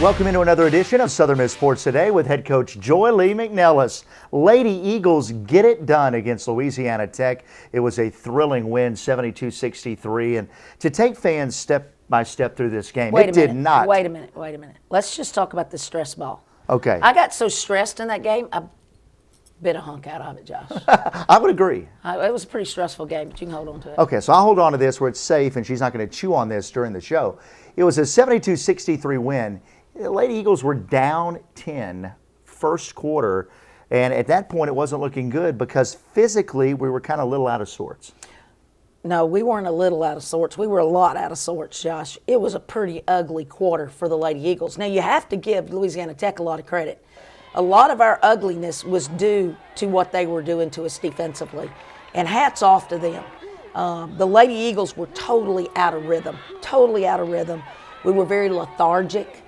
Welcome into another edition of Southern Miss Sports Today with head coach Joy Lee McNelis. Lady Eagles get it done against Louisiana Tech. It was a thrilling win, 72-63. And to take fans step by step through this game, Wait a minute. Let's just talk about the stress ball. Okay. I got so stressed in that game, I bit a hunk out of it, Josh. I would agree. It was a pretty stressful game, but you can hold on to it. Okay, so I'll hold on to this where it's safe and she's not going to chew on this during the show. It was a 72-63 win. The Lady Eagles were down 10 first quarter, and at that point it wasn't looking good because physically we were kind of a little out of sorts. No, we weren't a little out of sorts. We were a lot out of sorts, Josh. It was a pretty ugly quarter for the Lady Eagles. Now, you have to give Louisiana Tech a lot of credit. A lot of our ugliness was due to what they were doing to us defensively, and hats off to them. The Lady Eagles were totally out of rhythm. We were very lethargic.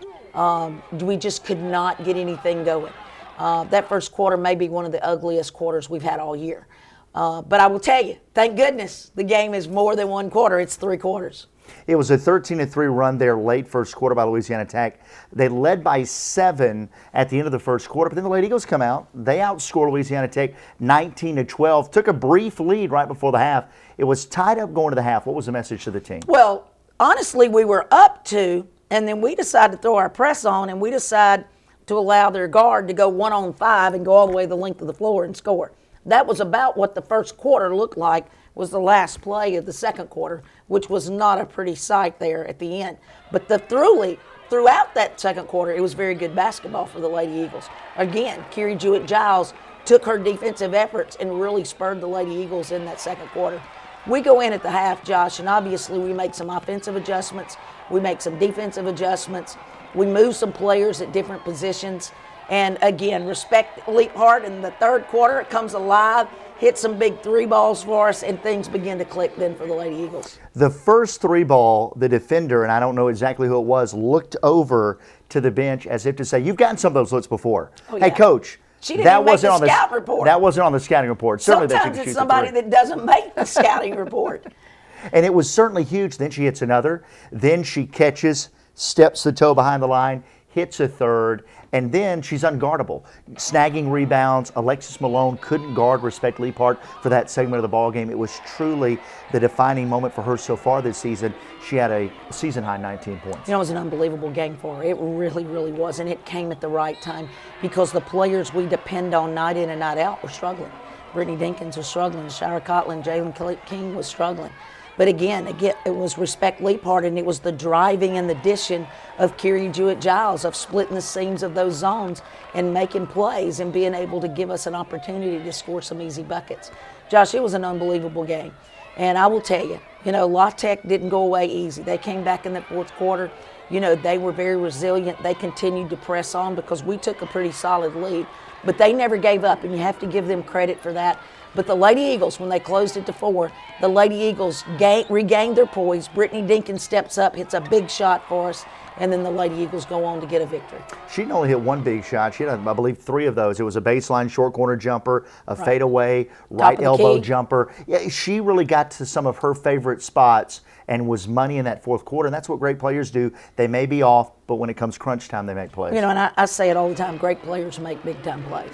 We just could not get anything going. That first quarter may be one of the ugliest quarters we've had all year. But I will tell you, thank goodness the game is more than one quarter. It's 3 quarters. It was a 13-3 run there late first quarter by Louisiana Tech. They led by 7 at the end of the first quarter, but then the Lady Eagles come out. They outscored Louisiana Tech 19-12, took a brief lead right before the half. It was tied up going to the half. What was the message to the team? Well, honestly, we were up 2, and then we decided to throw our press on, and we decided to allow their guard to go 1-on-5 and go all the way the length of the floor and score. That was about what the first quarter looked like, was the last play of the second quarter, which was not a pretty sight there at the end. But throughout that second quarter, it was very good basketball for the Lady Eagles. Again, Kiri Jewett-Giles took her defensive efforts and really spurred the Lady Eagles in that second quarter. We go in at the half, Josh, and obviously we make some offensive adjustments. We make some defensive adjustments. We move some players at different positions. And again, respect leap hard in the third quarter. It comes alive, hits some big 3 balls for us, and things begin to click then for the Lady Eagles. The first 3 ball, the defender, and I don't know exactly who it was, looked over to the bench as if to say, you've gotten some of those looks before. Oh, yeah. Hey, Coach. She didn't even make the scouting report. That wasn't on the scouting report. Certainly Sometimes it's somebody that doesn't make the scouting report. And it was certainly huge. Then she hits another. Then she catches, steps the toe behind the line, hits a third, and then she's unguardable. Snagging rebounds. Alexis Malone couldn't guard Respect Leapart for that segment of the ball game. It was truly the defining moment for her so far this season. She had a season-high 19 points. You know, it was an unbelievable game for her. It really, really was, and it came at the right time because the players we depend on night in and night out were struggling. Brittany Dinkins was struggling. Shira Cotland, Jalen King was struggling. But again, it was Respect Leapart, and it was the driving and the dishing of Kiri Jewett-Giles, of splitting the seams of those zones and making plays and being able to give us an opportunity to score some easy buckets. Josh, it was an unbelievable game. And I will tell you, La Tech didn't go away easy. They came back in the fourth quarter. They were very resilient. They continued to press on because we took a pretty solid lead. But they never gave up, and you have to give them credit for that. But the Lady Eagles, when they closed it to 4, the Lady Eagles regained their poise. Brittany Dinkins steps up, hits a big shot for us, and then the Lady Eagles go on to get a victory. She didn't only hit one big shot. She had, I believe, 3 of those. It was a baseline short corner jumper, a fadeaway, right elbow jumper. Yeah, she really got to some of her favorite spots and was money in that fourth quarter, and that's what great players do. They may be off, but when it comes crunch time, they make plays. And I say it all the time, great players make big-time plays.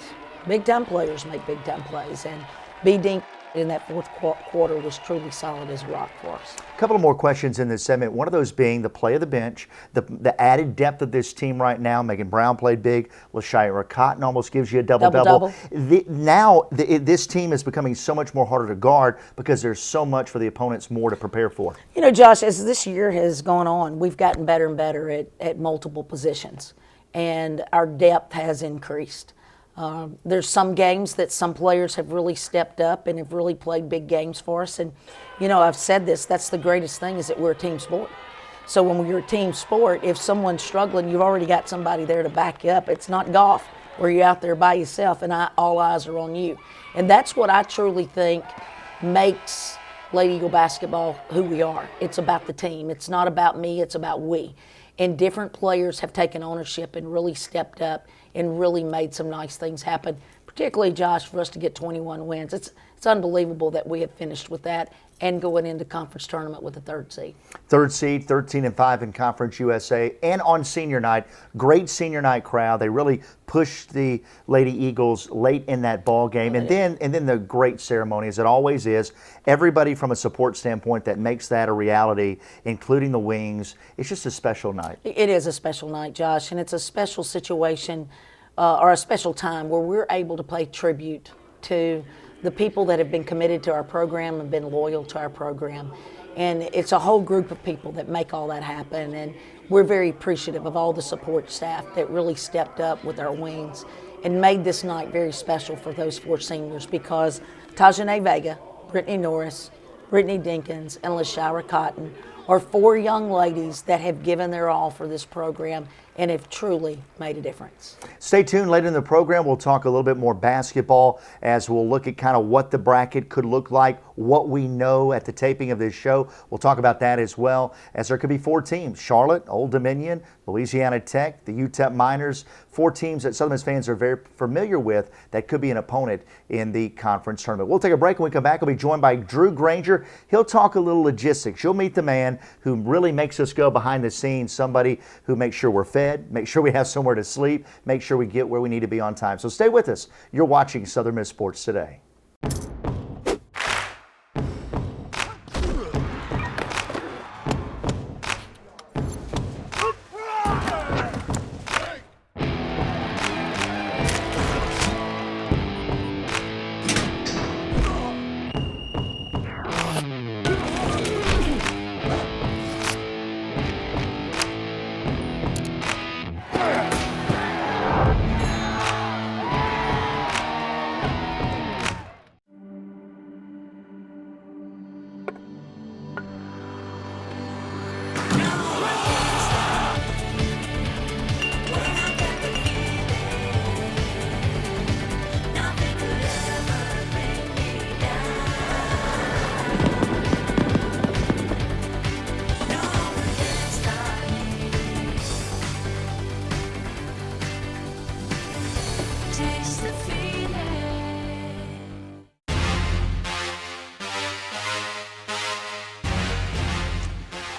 Big-time players make big-time plays, and B. Dink in that fourth quarter was truly solid as a rock for us. A couple of more questions in this segment. One of those being the play of the bench, the added depth of this team right now. Megan Brown played big. LaShira Cotton almost gives you a double-double. This team is becoming so much more harder to guard because there's so much for the opponents more to prepare for. Josh, as this year has gone on, we've gotten better and better at multiple positions, and our depth has increased. There's some games that some players have really stepped up and have really played big games for us. And, I've said this, that's the greatest thing is that we're a team sport. So when you're a team sport, if someone's struggling, you've already got somebody there to back you up. It's not golf where you're out there by yourself and all eyes are on you. And that's what I truly think makes Lady Eagle basketball who we are. It's about the team. It's not about me, it's about we. And different players have taken ownership and really stepped up and really made some nice things happen, particularly, Josh, for us to get 21 wins. It's unbelievable that we have finished with that and going into conference tournament with the 3rd seed. 3rd seed, 13-5 in Conference USA, and on senior night, great senior night crowd. They really pushed the Lady Eagles late in that ball game, and then the great ceremony, as it always is. Everybody from a support standpoint that makes that a reality, including the Wings. It's just a special night. It is a special night, Josh, and it's a special situation or a special time where we're able to pay tribute to the people that have been committed to our program and been loyal to our program. And it's a whole group of people that make all that happen. And we're very appreciative of all the support staff that really stepped up with our Wings and made this night very special for those 4 seniors, because Tajane Vega, Brittany Norris, Brittany Dinkins, and LaShira Cotton are 4 young ladies that have given their all for this program and have truly made a difference. Stay tuned. Later in the program, we'll talk a little bit more basketball as we'll look at kind of what the bracket could look like, what we know at the taping of this show. We'll talk about that as well, as there could be 4 teams: Charlotte, Old Dominion, Louisiana Tech, the UTEP Miners, 4 teams that Southern Miss fans are very familiar with that could be an opponent in the conference tournament. We'll take a break. When we come back, we'll be joined by Drew Granger. He'll talk a little logistics. You'll meet the man who really makes us go behind the scenes, somebody who makes sure we're fed, make sure we have somewhere to sleep, make sure we get where we need to be on time. So stay with us. You're watching Southern Miss Sports Today.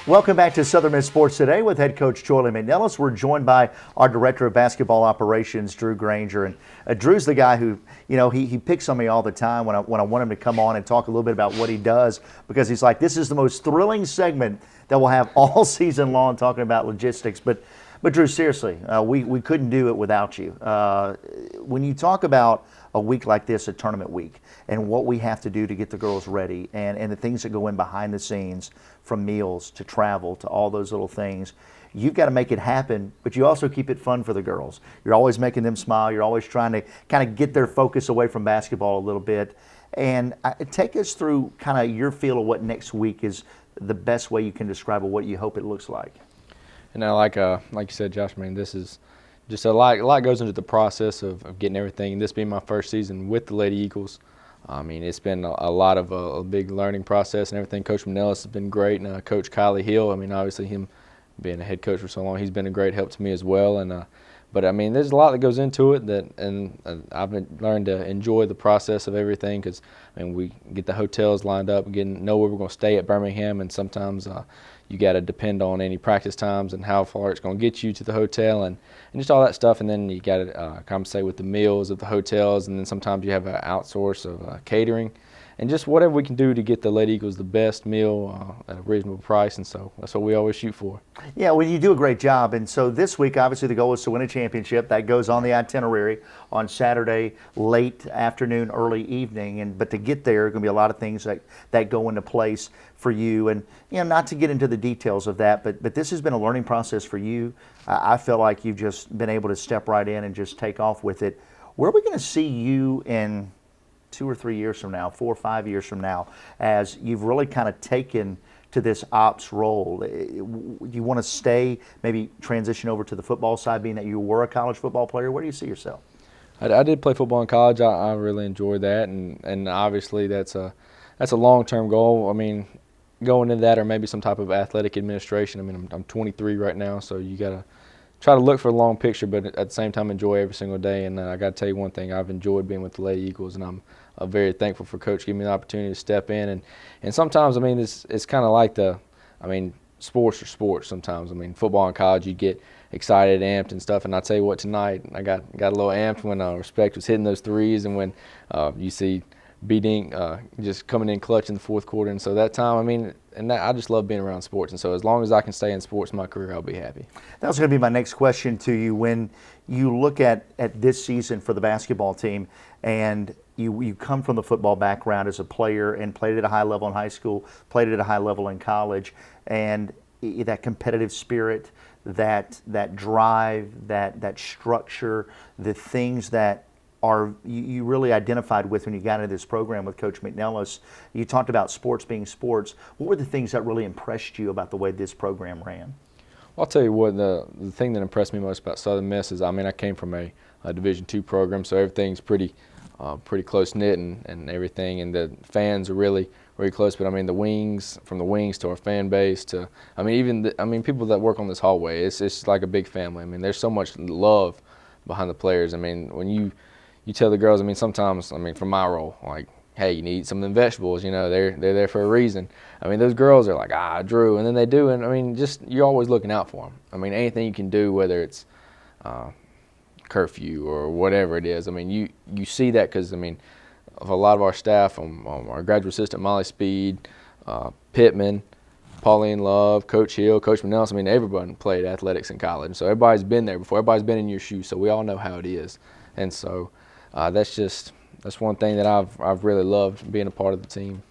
Welcome back to Southern Miss Sports Today with head coach Troy McNelis. We're joined by our director of basketball operations, Drew Granger. And Drew's the guy who, he picks on me all the time when I want him to come on and talk a little bit about what he does, because he's like, this is the most thrilling segment that we'll have all season long, talking about logistics. But Drew, seriously, we couldn't do it without you. When you talk about a week like this, a tournament week, and what we have to do to get the girls ready, and the things that go in behind the scenes, from meals to travel to all those little things, you've got to make it happen, but you also keep it fun for the girls. You're always making them smile. You're always trying to kind of get their focus away from basketball a little bit. And take us through kind of your feel of what next week is the best way you can describe what you hope it looks like. And like you said, Josh, this is just a lot goes into the process of getting everything. And this being my first season with the Lady Eagles, it's been a lot of a big learning process and everything. Coach McNelis has been great, and Coach Kylie Hill, obviously him being a head coach for so long, he's been a great help to me as well. And but there's a lot that goes into it and I've learned to enjoy the process of everything, because we get the hotels lined up, know where we're going to stay at Birmingham, and sometimes you got to depend on any practice times and how far it's going to get you to the hotel and just all that stuff. And then you got to compensate with the meals of the hotels, and then sometimes you have an outsource of catering, and just whatever we can do to get the Lady Eagles the best meal at a reasonable price. And so that's what we always shoot for. Yeah, well, you do a great job. And so this week, obviously, the goal is to win a championship. That goes on the itinerary on Saturday, late afternoon, early evening. But to get there, going to be a lot of things that go into place for you. And, not to get into the details of that, but this has been a learning process for you. I feel like you've just been able to step right in and just take off with it. Where are we going to see you in 2 or 3 years from now, 4 or 5 years from now, as you've really kind of taken to this ops role? You want to stay, maybe transition over to the football side, being that you were a college football player? Where do you see yourself? I did play football in college. I really enjoyed that, and obviously that's a long-term goal. Going into that, or maybe some type of athletic administration. I'm 23 right now, so you got to try to look for the long picture, but at the same time enjoy every single day. And I got to tell you one thing, I've enjoyed being with the Lady Eagles, and I'm very thankful for Coach giving me the opportunity to step in. And sometimes, I mean, it's kind of like sports are sports sometimes. I mean, football in college, you get excited, amped and stuff. And I tell you what, tonight I got a little amped when Respect was hitting those threes, and when you see B-Dink just coming in clutch in the fourth quarter. And so that time, I mean, I just love being around sports. And so as long as I can stay in sports in my career, I'll be happy. That was going to be my next question to you. When you look at this season for the basketball team, and you come from the football background as a player and played at a high level in high school, played at a high level in college, and that competitive spirit, that drive, that structure, the things that you really identified with when you got into this program with Coach McNelis. You talked about sports being sports. What were the things that really impressed you about the way this program ran? Well, I'll tell you what, the thing that impressed me most about Southern Miss is, I mean, I came from a Division II program, so everything's pretty close-knit and everything, and the fans are really close. But I mean, from the wings to our fan base to, I mean, even people that work on this hallway, it's like a big family. I mean, there's so much love behind the players. I mean, when you tell the girls, I mean, sometimes, I mean, from my role, like, hey, you need to eat some of them vegetables, you know, they're there for a reason. I mean, those girls are like, Drew, and then they do, and I mean, just, you're always looking out for them. I mean, anything you can do, whether it's curfew or whatever it is, I mean, you see that because, I mean, of a lot of our staff, our graduate assistant, Molly Speed, Pittman, Pauline Love, Coach Hill, Coach McNelis, I mean, everyone played athletics in college. So everybody's been there before. Everybody's been in your shoes, so we all know how it is. And so that's one thing that I've really loved, being a part of the team.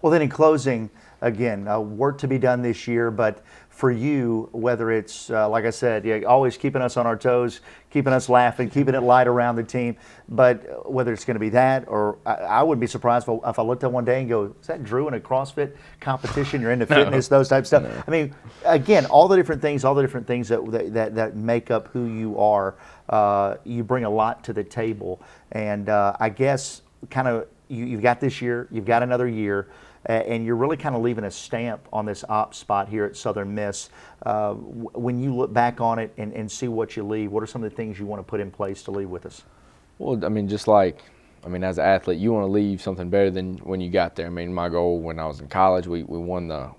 Well, then in closing, again, work to be done this year, but for you, whether it's, like I said, always keeping us on our toes, keeping us laughing, keeping it light around the team, but whether it's going to be that, or I wouldn't be surprised if I looked at one day and go, is that Drew in a CrossFit competition? You're into fitness, those type of stuff. No. I mean, again, all the different things that make up who you are, you bring a lot to the table. And I guess kind of you've got this year, you've got another year, and you're really kind of leaving a stamp on this ops spot here at Southern Miss. When you look back on it and see what you leave, what are some of the things you want to put in place to leave with us? Well, I mean, just like, I mean, as an athlete, you want to leave something better than when you got there. I mean, my goal when I was in college, we won the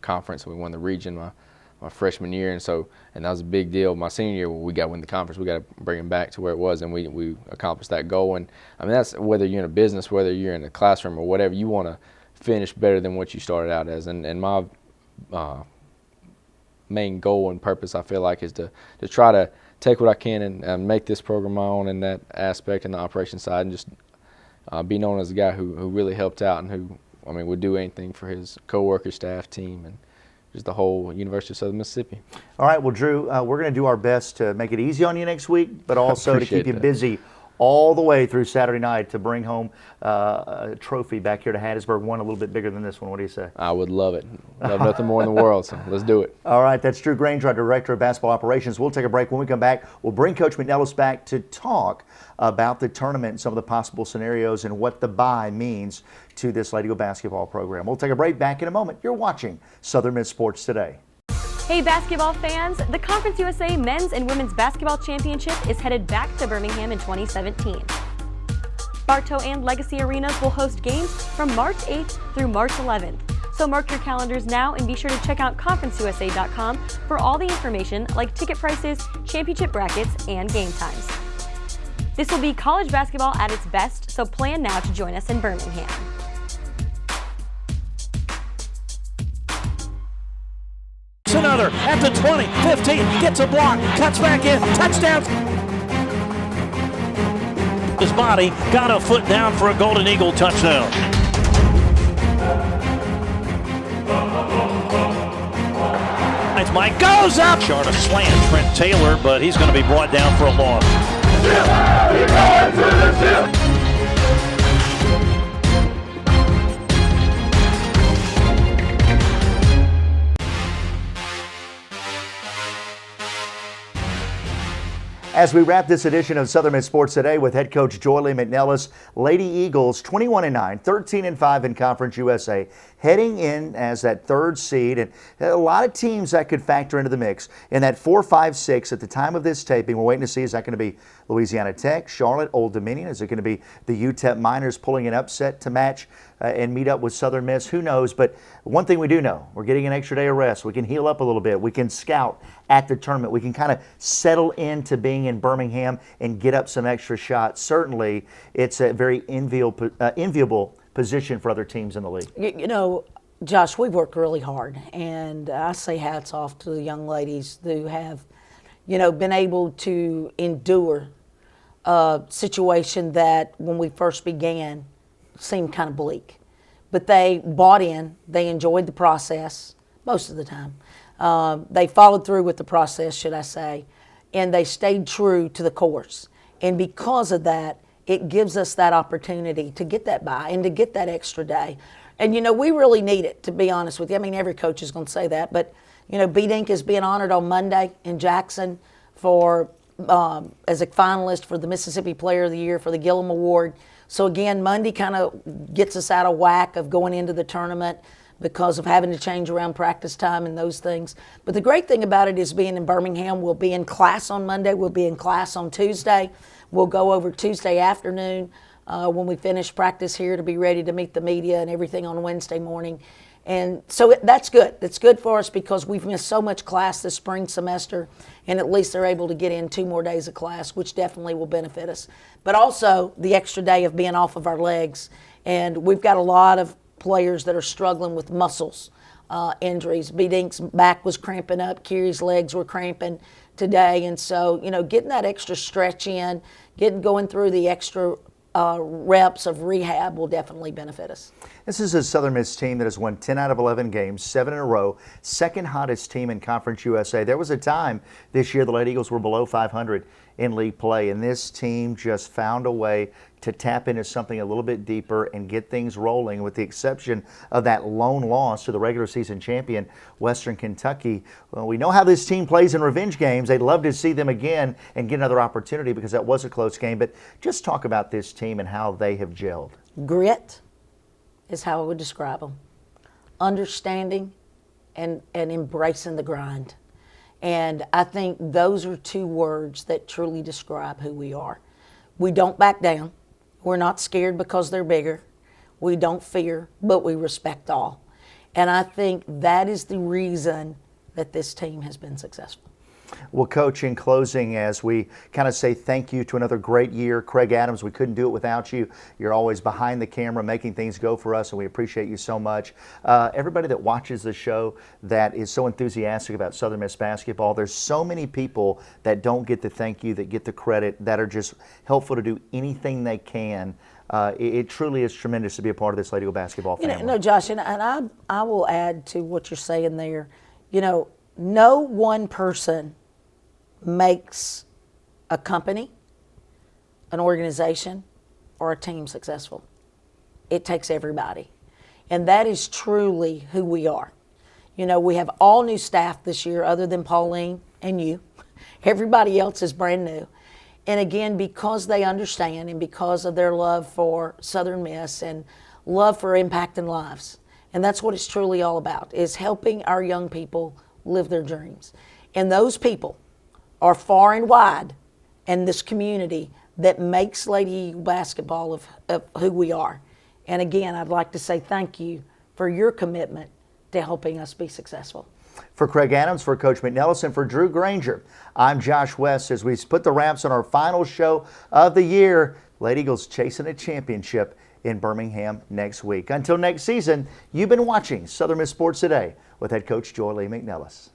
conference, we won the region my freshman year, and that was a big deal. My senior year, we got to win the conference. We got to bring it back to where it was, and we accomplished that goal. And I mean, that's whether you're in a business, whether you're in a classroom or whatever, you want to finish better than what you started out as. And my main goal and purpose, I feel like, is to try to take what I can and make this program my own in that aspect and the operation side, and just be known as a guy who really helped out and who, I mean, would do anything for his coworkers, staff, team, and just the whole University of Southern Mississippi. All right, well, Drew, we're going to do our best to make it easy on you next week, but also to keep you busy all the way through Saturday night to bring home a trophy back here to Hattiesburg, one a little bit bigger than this one. What do you say? I would love it. Love nothing more in the world, so let's do it. All right, that's Drew Granger, our Director of Basketball Operations. We'll take a break. When we come back, we'll bring Coach McNelis back to talk about the tournament and some of the possible scenarios and what the bye means to this Lady Eagle basketball program. We'll take a break. Back in a moment. You're watching Southern Miss Sports Today. Hey basketball fans, the Conference USA Men's and Women's Basketball Championship is headed back to Birmingham in 2017. Bartow and Legacy Arenas will host games from March 8th through March 11th. So mark your calendars now and be sure to check out conferenceusa.com for all the information like ticket prices, championship brackets, and game times. This will be college basketball at its best, so plan now to join us in Birmingham. Another at the 20, 15, gets a block, cuts back in, touchdown. His body got a foot down for a Golden Eagle touchdown. Mike goes up. Short of slant, Trent Taylor, but he's going to be brought down for a loss. As we wrap this edition of Southern Miss Sports Today with head coach Joy Lee McNelis, Lady Eagles 21-9, 13-5 in Conference USA, heading in as that third seed, and a lot of teams that could factor into the mix. In that 4, 5, 6, at the time of this taping, we're waiting to see, is that going to be Louisiana Tech, Charlotte, Old Dominion? Is it going to be the UTEP Miners pulling an upset to match and meet up with Southern Miss? Who knows? But one thing we do know, we're getting an extra day of rest. We can heal up a little bit. We can scout at the tournament. We can kind of settle into being in Birmingham and get up some extra shots. Certainly, it's a very enviable position for other teams in the league. You know, Josh, we've worked really hard, and I say hats off to the young ladies who have, been able to endure a situation that when we first began seemed kind of bleak. But they bought in, they enjoyed the process most of the time. They followed through with the process, should I say, and they stayed true to the course. And because of that, it gives us that opportunity to get that by and to get that extra day. And, we really need it, to be honest with you. I mean, every coach is going to say that. But, B-Dink is being honored on Monday in Jackson for as a finalist for the Mississippi Player of the Year for the Gillum Award. So, again, Monday kind of gets us out of whack of going into the tournament because of having to change around practice time and those things. But the great thing about it is being in Birmingham, we'll be in class on Monday, we'll be in class on Tuesday. We'll go over Tuesday afternoon when we finish practice here to be ready to meet the media and everything on Wednesday morning. And so that's good. It's good for us because we've missed so much class this spring semester, and at least they're able to get in 2 more days of class, which definitely will benefit us. But also the extra day of being off of our legs. And we've got a lot of players that are struggling with muscles injuries. B-Dink's back was cramping up. Kiri's legs were cramping today. And so, getting that extra stretch in, going through the extra reps of rehab will definitely benefit us. This is a Southern Miss team that has won 10 out of 11 games, 7 in a row, second hottest team in Conference USA. There was a time this year the Lady Eagles were below 500 in league play, and this team just found a way to tap into something a little bit deeper and get things rolling, with the exception of that lone loss to the regular season champion, Western Kentucky. Well, we know how this team plays in revenge games. They'd love to see them again and get another opportunity because that was a close game. But just talk about this team and how they have gelled. Grit is how I would describe them. Understanding and embracing the grind. And I think those are 2 words that truly describe who we are. We don't back down. We're not scared because they're bigger. We don't fear, but we respect all. And I think that is the reason that this team has been successful. Well, Coach, in closing, as we kind of say thank you to another great year, Craig Adams, we couldn't do it without you. You're always behind the camera making things go for us, and we appreciate you so much. Everybody that watches the show that is so enthusiastic about Southern Miss basketball, there's so many people that don't get the thank you, that get the credit, that are just helpful to do anything they can. It truly is tremendous to be a part of this Lady Eagle basketball family. No, Josh, and I will add to what you're saying there. No one person makes a company, an organization, or a team successful. It takes everybody. And that is truly who we are. We have all new staff this year other than Pauline and you. Everybody else is brand new. And again, because they understand and because of their love for Southern Miss and love for impacting lives. And that's what it's truly all about, is helping our young people live their dreams. And those people are far and wide in this community that makes Lady Eagle basketball of who we are. And again, I'd like to say thank you for your commitment to helping us be successful. For Craig Adams, for Coach McNelis, and for Drew Granger, I'm Josh West. As we put the wraps on our final show of the year, Lady Eagles chasing a championship in Birmingham next week. Until next season, you've been watching Southern Miss Sports Today with head coach Joy Lee McNelis.